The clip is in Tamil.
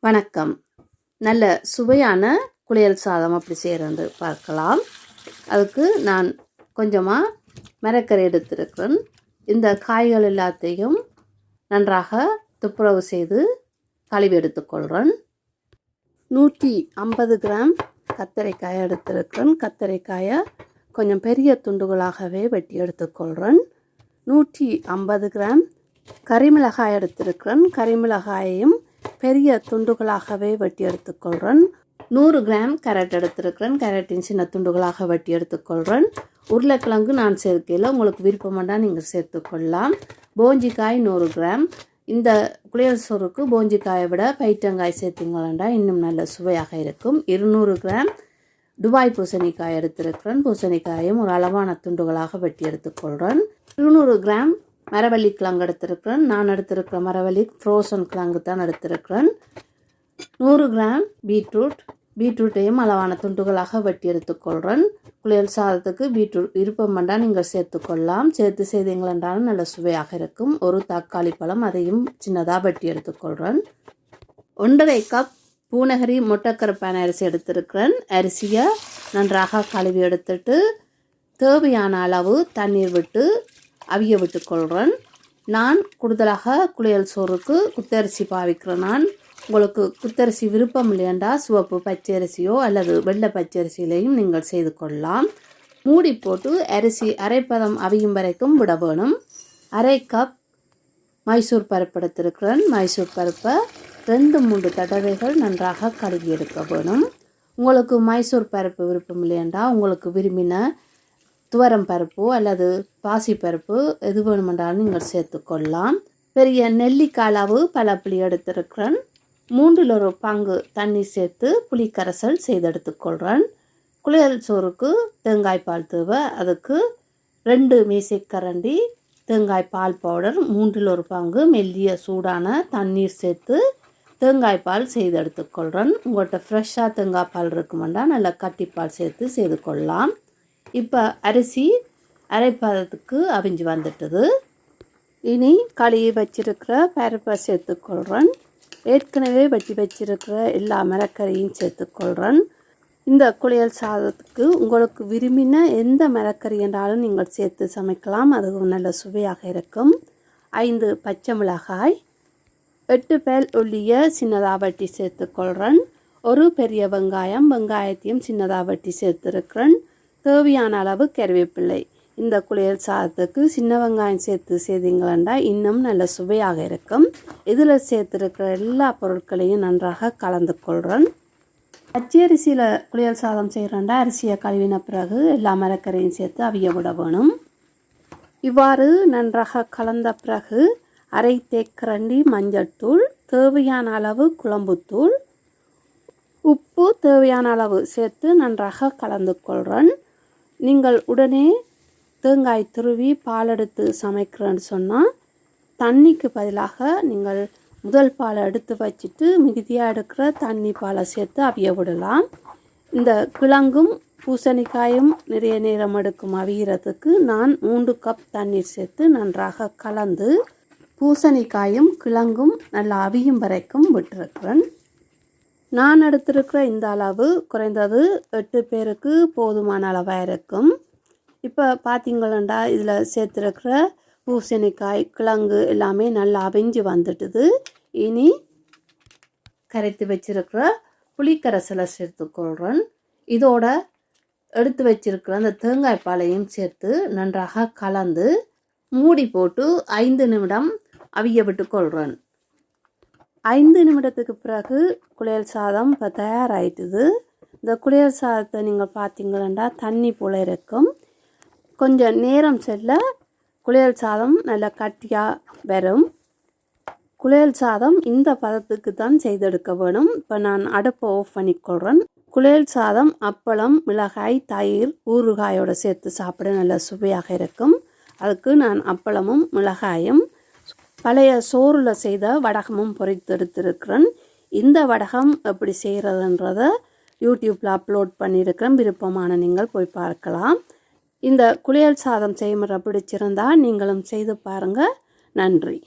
வணக்கம். நல்ல சுவையான குளியல் சாதம் அப்படி செய்கிறது பார்க்கலாம். அதுக்கு நான் கொஞ்சமாக மரக்கறி எடுத்திருக்கிறேன். இந்த காய்கள் எல்லாத்தையும் நன்றாக துப்புரவு செய்து கழுவி எடுத்துக்கொள்கிறேன். 150 கிராம் கத்தரிக்காயை எடுத்திருக்கிறேன். கத்தரிக்காயை கொஞ்சம் பெரிய துண்டுகளாகவே வெட்டி எடுத்துக்கொள்கிறேன். 150 கிராம் கறிமிளகாய் எடுத்திருக்கிறேன். கறிமிளகாயையும் பெரிய துண்டுகளாகவே வெட்டி எடுத்துக்கொள்கிறேன். 100 கிராம் கேரட் எடுத்திருக்கிறேன். கேரட்டின் சின்ன துண்டுகளாக வெட்டி எடுத்துக்கொள்கிறேன். உருளைக்கிழங்கு நான் சேர்க்கையில் உங்களுக்கு விருப்பமாண்டா நீங்கள் சேர்த்துக்கொள்ளலாம். போஞ்சிக்காய் 100 கிராம். இந்த குளியல் சோறுக்கு போஞ்சிக்காயை விட பைட்டங்காய் சேர்த்திங்களா இன்னும் நல்ல சுவையாக இருக்கும். 200 கிராம் துபாய் பூசணிக்காய் எடுத்திருக்கிறேன். பூசணிக்காயும் ஒரு அளவான துண்டுகளாக வெட்டி எடுத்துக்கொள்கிறேன். 200 கிராம் மரவள்ளி கிழங்கு எடுத்திருக்கிறேன். நான் எடுத்திருக்கிற மரவள்ளி ஃப்ரோசன் கிழங்கு தான் எடுத்திருக்கிறேன். 100 கிராம் பீட்ரூட்டையும் அளவான துண்டுகளாக வெட்டி எடுத்துக்கொள்கிறேன். குளியல் சாதத்துக்கு பீட்ரூட் விருப்பம் வேண்டாம் நீங்கள் சேர்த்துக்கொள்ளலாம். சேர்த்து செய்தீங்களென்றாலும் நல்ல சுவையாக இருக்கும். ஒரு தக்காளி பழம் அதையும் சின்னதாக வெட்டி எடுத்துக்கொள்கிறேன். 1.5 கப் பூநகரி மொட்டைக்கருப்பான அரிசி எடுத்திருக்கிறேன். அரிசியை நன்றாக கழுவி எடுத்துட்டு தேவையான அளவு தண்ணீர் விட்டு அவிய விட்டுக்கொள்கிறேன். நான் கூடுதலாக குளியல் சோறுக்கு குத்தரிசி பாவிக்கிறேன். நான் உங்களுக்கு குத்தரிசி விருப்பம் இல்லையண்டா சிவப்பு பச்சரிசியோ அல்லது வெள்ளை பச்சரிசியிலையும் நீங்கள் செய்து கொள்ளலாம். மூடி போட்டு அரிசி அரைப்பதம் அவியும் வரைக்கும் விட வேணும். 1/2 கப் மைசூர் பருப்பு எடுத்திருக்கிறேன். மைசூர் பருப்பை 2-3 தடவைகள் நன்றாக கழுவி எடுக்க வேணும். உங்களுக்கு மைசூர் பருப்பு விருப்பம் இல்லையண்டா உங்களுக்கு விரும்பின துவரம் பருப்பு அல்லது பாசி பருப்பு எது வேணுமென்றாலும் நீங்கள் சேர்த்துக்கொள்ளலாம். பெரிய நெல்லிக்காய் அளவு பழப்புளி எடுத்திருக்கிறேன். 1/3 பங்கு தண்ணி சேர்த்து புளிக்கரைசல் செய்தெடுத்துக்கொள்கிறேன். குளியல் சோறுக்கு தேங்காய் பால் தேவை. அதுக்கு 2 மேசைக்கரண்டி தேங்காய் பால் பவுடர், 1/3 பங்கு மெல்லிய சூடான தண்ணீர் சேர்த்து தேங்காய் பால் செய்தெடுத்துக்கொள்கிறேன். உங்கள்கிட்ட ஃப்ரெஷ்ஷாக தேங்காய் பால் இருக்குமெண்டா நல்லா கட்டிப்பால் சேர்த்து செய்து கொள்ளலாம். இப்போ அரிசி அரைப்பதத்துக்கு அவிஞ்சு வந்துட்டது. இனி கழுவி வச்சிருக்கிற பருப்பை சேர்த்துக்கொள்கிறேன். ஏற்கனவே வெட்டி வச்சிருக்கிற எல்லா மரக்கறியும் சேர்த்துக்கொள்கிறேன். இந்த குளியல் சாதத்துக்கு உங்களுக்கு விரும்பின எந்த மரக்கறி என்றாலும் நீங்கள் சேர்த்து சமைக்கலாம். அது நல்ல சுவையாக இருக்கும். 5 பச்சை மிளகாய், 8 பல் உள்ளியை சின்னதாக வெட்டி சேர்த்துக்கொள்கிறேன். ஒரு பெரிய வெங்காயத்தையும் சின்னதாக வெட்டி சேர்த்துருக்கிறேன். தேவையான அளவு கருவேப்பிள்ளை. இந்த குளியல் சாதத்துக்கு சின்ன வெங்காயம் சேர்த்து செய்தீங்களா இன்னும் நல்ல சுவையாக இருக்கும். இதில் சேர்த்துருக்கிற எல்லா பொருட்களையும் நன்றாக கலந்து கொள்கிறேன். பச்சரிசியில் குளியல் சாதம் செய்கிறேன்டா அரிசியை கழுவின பிறகு எல்லா மரக்கரையும் சேர்த்து அவிய விட வேணும். இவ்வாறு நன்றாக கலந்த பிறகு 1/2 தேக்கரண்டி மஞ்சள்தூள், தேவையான அளவு குழம்புத்தூள், உப்பு தேவையான அளவு சேர்த்து நன்றாக கலந்து கொள்கிறேன். நீங்கள் உடனே தேங்காய் துருவி பால் எடுத்து சமைக்கிறேன்னு சொன்னால் தண்ணிக்கு பதிலாக நீங்கள் முதல் பாலை எடுத்து வச்சுட்டு மிகுதியாக எடுக்கிற தண்ணி பாலை சேர்த்து அவிய விடலாம். இந்த கிழங்கும் பூசணிக்காயும் நிறைய நேரம் எடுக்கும் அவியறதுக்கு நான் 3 கப் தண்ணீர் சேர்த்து நன்றாக கலந்து பூசணிக்காயும் கிழங்கும் நல்லா அவியும் வரைக்கும் விட்டுருக்கிறேன். நான் எடுத்திருக்கிற இந்த அளவு குறைந்தது 8 பேருக்கு போதுமான அளவாக இருக்கும். இப்போ பார்த்தீங்களா இதில் சேர்த்துருக்கிற பூசணிக்காய் கிழங்கு எல்லாமே நல்லா அவிஞ்சு வந்துட்டுது. இனி கரைத்து வச்சிருக்கிற புளிக்கரைசலை சேர்த்துக்கொள்கிறேன். இதோட எடுத்து வச்சிருக்கிற அந்த தேங்காய் பாலையும் சேர்த்து நன்றாக கலந்து மூடி போட்டு 5 நிமிடம் அவிய விட்டு கொள்கிறேன். 5 நிமிடத்துக்கு பிறகு குளியல் சாதம் இப்போ தயாராகிட்டுது. இந்த குளியல் சாதத்தை நீங்கள் பார்த்தீங்களா தண்ணி போல் இருக்கும். கொஞ்சம் நேரம் செல்ல குளியல் சாதம் நல்லா கட்டியாக வரும். குளியல் சாதம் இந்த பதத்துக்கு தான் செய்தெடுக்க வேணும். இப்போ நான் அடுப்பை ஆஃப் பண்ணிக்கொள்கிறேன். குளியல் சாதம் அப்பளம், மிளகாய், தயிர், ஊறுகாயோடு சேர்த்து சாப்பிட நல்ல சுவையாக இருக்கும். அதுக்கு நான் அப்பளமும் மிளகாயும் பழைய சோறில் செய்த வடகமும் பொரித்து எடுத்திருக்கிறேன். இந்த வடகம் எப்படி செய்கிறதுன்றதை யூடியூப்பில் அப்லோட் பண்ணியிருக்கிறேன். விருப்பமான நீங்கள் போய் பார்க்கலாம். இந்த குளியல் சாதம் செய்முறை பிடிச்சிருந்தால் நீங்களும் செய்து பாருங்கள். நன்றி.